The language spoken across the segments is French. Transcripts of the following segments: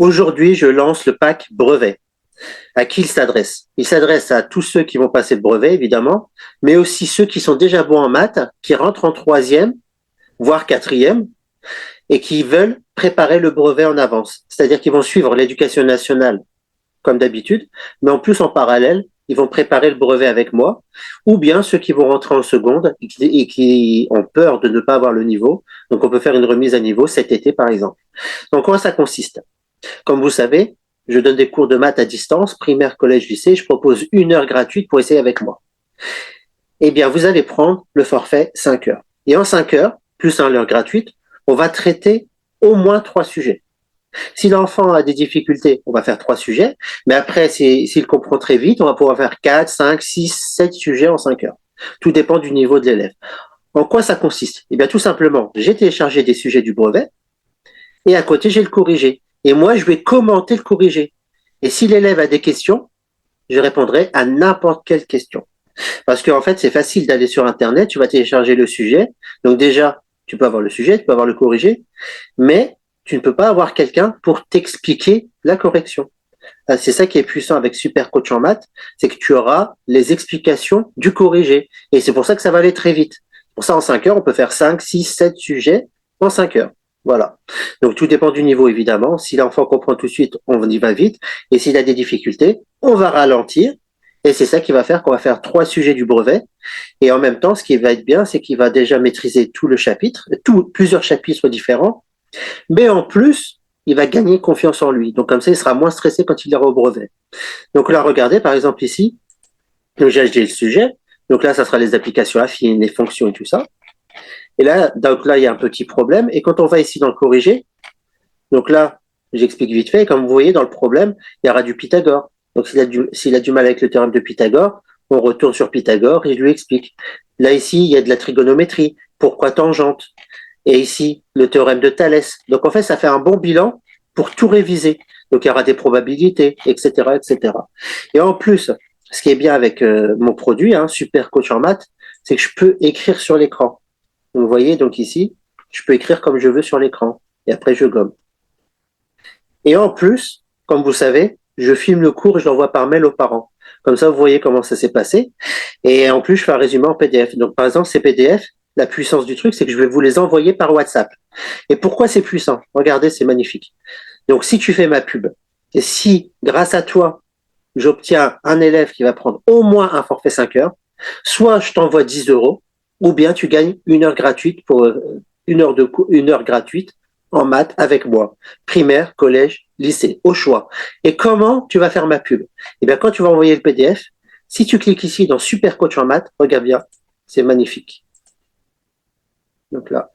Aujourd'hui, je lance le pack brevet. À qui il s'adresse? Il s'adresse à tous ceux qui vont passer le brevet, évidemment, mais aussi ceux qui sont déjà bons en maths, qui rentrent en troisième, voire quatrième, et qui veulent préparer le brevet en avance. C'est-à-dire qu'ils vont suivre l'éducation nationale comme d'habitude, mais en plus en parallèle, ils vont préparer le brevet avec moi, ou bien ceux qui vont rentrer en seconde et qui ont peur de ne pas avoir le niveau. Donc on peut faire une remise à niveau cet été, par exemple. Donc comment ça consiste? Comme vous savez, je donne des cours de maths à distance, primaire, collège, lycée. Je propose 1 heure gratuite pour essayer avec moi. Eh bien, vous allez prendre le forfait 5 heures. Et en 5 heures, plus 1 heure gratuite, on va traiter au moins 3 sujets. Si l'enfant a des difficultés, on va faire 3 sujets. Mais après, s'il comprend très vite, on va pouvoir faire 4, 5, 6, 7 sujets en 5 heures. Tout dépend du niveau de l'élève. En quoi ça consiste? Eh bien, tout simplement, j'ai téléchargé des sujets du brevet et à côté, j'ai le corrigé. Et moi, je vais commenter le corrigé. Et si l'élève a des questions, je répondrai à n'importe quelle question. Parce qu'en fait, c'est facile d'aller sur Internet, tu vas télécharger le sujet. Donc déjà, tu peux avoir le sujet, tu peux avoir le corrigé, mais tu ne peux pas avoir quelqu'un pour t'expliquer la correction. C'est ça qui est puissant avec Super Coach en maths, c'est que tu auras les explications du corrigé. Et c'est pour ça que ça va aller très vite. Pour ça, en 5 heures, on peut faire 5, 6, 7 sujets en 5 heures. Voilà. Donc tout dépend du niveau, évidemment. Si l'enfant comprend tout de suite, on y va vite. Et s'il a des difficultés, on va ralentir. Et c'est ça qui va faire qu'on va faire 3 sujets du brevet. Et en même temps, ce qui va être bien, c'est qu'il va déjà maîtriser tout le chapitre, plusieurs chapitres différents. Mais en plus, il va gagner confiance en lui. Donc comme ça, il sera moins stressé quand il ira au brevet. Donc là, regardez, par exemple ici, j'ai le sujet. Donc là, ça sera les applications affines, les fonctions et tout ça. Et là, donc là, il y a un petit problème. Et quand on va ici dans le corrigé, donc là, j'explique vite fait. Comme vous voyez, dans le problème, il y aura du Pythagore. Donc s'il a du mal avec le théorème de Pythagore, on retourne sur Pythagore et je lui explique. Là, ici, il y a de la trigonométrie. Pourquoi tangente? Et ici, le théorème de Thalès. Donc en fait, ça fait un bon bilan pour tout réviser. Donc il y aura des probabilités, etc., etc. Et en plus, ce qui est bien avec mon produit, Super Coach en maths, c'est que je peux écrire sur l'écran. Vous voyez, donc ici, je peux écrire comme je veux sur l'écran. Et après, je gomme. Et en plus, comme vous savez, je filme le cours et je l'envoie par mail aux parents. Comme ça, vous voyez comment ça s'est passé. Et en plus, je fais un résumé en PDF. Donc, par exemple, ces PDF, la puissance du truc, c'est que je vais vous les envoyer par WhatsApp. Et pourquoi c'est puissant? Regardez, c'est magnifique. Donc, si tu fais ma pub, et si, grâce à toi, j'obtiens un élève qui va prendre au moins un forfait 5 heures, soit je t'envoie 10 euros, ou bien tu gagnes 1 heure gratuite pour 1 heure gratuite en maths avec moi. Primaire, collège, lycée, au choix. Et comment tu vas faire ma pub? Eh bien, quand tu vas envoyer le PDF, si tu cliques ici dans Super Coach en maths, regarde bien, c'est magnifique. Donc là,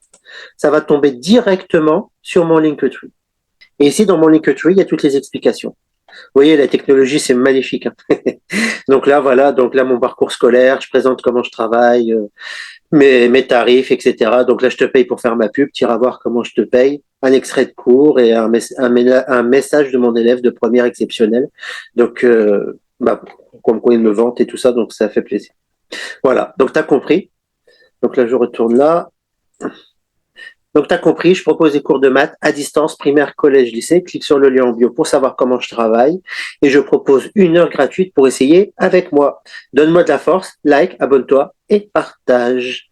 ça va tomber directement sur mon Linktree. Et ici, dans mon Linktree, il y a toutes les explications. Vous voyez, la technologie, c'est magnifique. Donc là, voilà, donc là, mon parcours scolaire, je présente comment je travaille, mes tarifs, etc. Donc là, je te paye pour faire ma pub, tu iras voir comment je te paye, un extrait de cours et un message de mon élève de première exceptionnelle. Donc, comme quoi il me vante et tout ça, donc ça fait plaisir. Voilà, donc tu as compris. Donc là, je retourne là. Donc, tu as compris, je propose des cours de maths à distance, primaire, collège, lycée. Clique sur le lien en bio pour savoir comment je travaille. Et je propose 1 heure gratuite pour essayer avec moi. Donne-moi de la force, like, abonne-toi et partage.